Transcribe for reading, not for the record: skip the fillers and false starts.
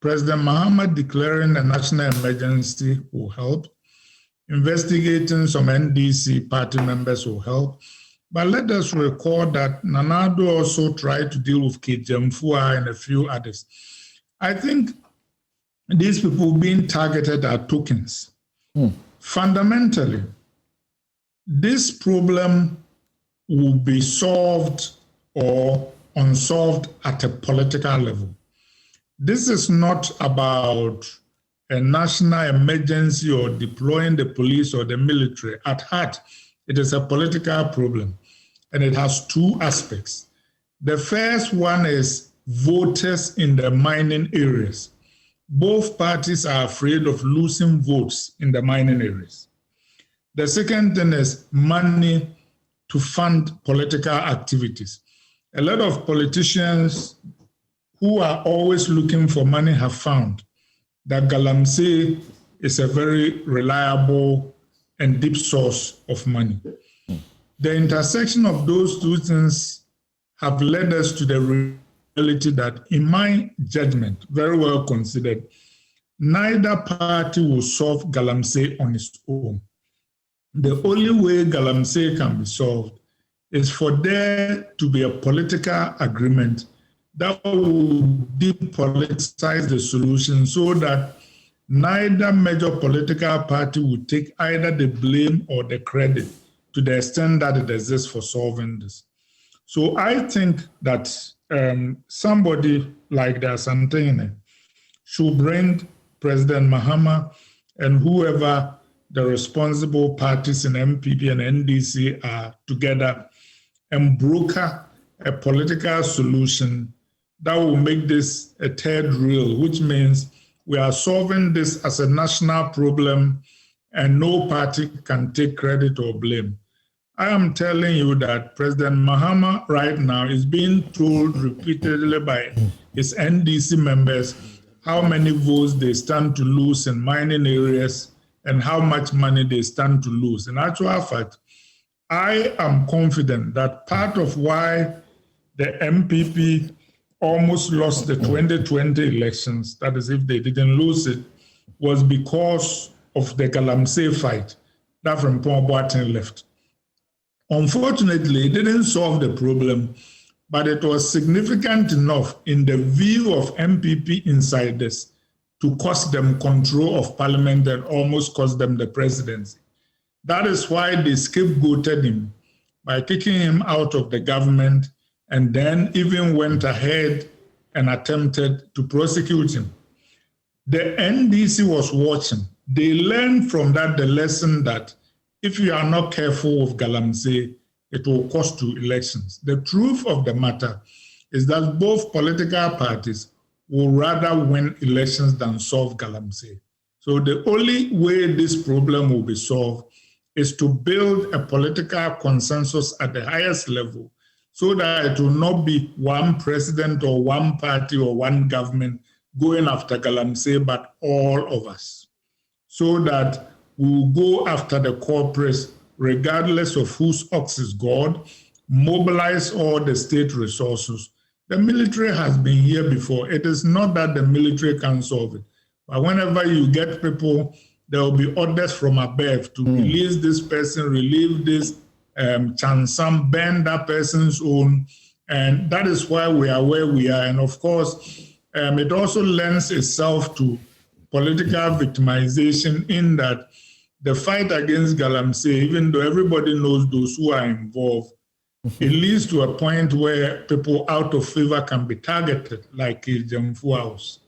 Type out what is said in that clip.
President Mahama declaring a national emergency will help. Investigating some NDC party members will help. But let us recall that Nana Addo also tried to deal with Kijemfua and a few others. I think these people being targeted are tokens. Fundamentally, this problem will be solved or unsolved at a political level. This is not about a national emergency or deploying the police or the military. At heart, it is a political problem, and it has two aspects. The first one is voters in the mining areas. Both parties are afraid of losing votes in the mining areas. The second thing is money to fund political activities. A lot of politicians who are always looking for money have found that galamsey is a very reliable and deep source of money. The intersection of those two things have led us to the reality that, in my judgment, very well considered, neither party will solve galamsey on its own. The only way galamsey can be solved is for there to be a political agreement that will depoliticize the solution so that neither major political party will take either the blame or the credit to the extent that it exists for solving this. So I think that somebody like the Asantehene should bring President Mahama and whoever the responsible parties in NPP and NDC are together and broker a political solution that will make this a third rail, which means we are solving this as a national problem and no party can take credit or blame. I am telling you that President Mahama right now is being told repeatedly by his NDC members how many votes they stand to lose in mining areas and how much money they stand to lose. In actual fact, I am confident that part of why the MPP almost lost the 2020 elections, that is if they didn't lose it, was because of the galamsey fight that Frimpong Boateng left. Unfortunately, it didn't solve the problem, but it was significant enough in the view of MPP insiders to cost them control of parliament and almost cost them the presidency. That is why they scapegoated him by kicking him out of the government and then even went ahead and attempted to prosecute him. The NDC was watching. They learned from that the lesson that if you are not careful with galamsey, it will cost you elections. The truth of the matter is that both political parties will rather win elections than solve galamsey. So the only way this problem will be solved is to build a political consensus at the highest level so that it will not be one president or one party or one government going after galamsey, but all of us, so that we will go after the corporates regardless of whose ox is God, mobilize all the state resources. The military has been here before. It is not that the military can solve it, but whenever you get people, there will be orders from above to release this person, relieve this, chansam, ban that person's own. And that is why we are where we are. And of course, it also lends itself to political victimization in that the fight against galamsey, even though everybody knows those who are involved, it leads to a point where people out of favor can be targeted, like Kijemfua.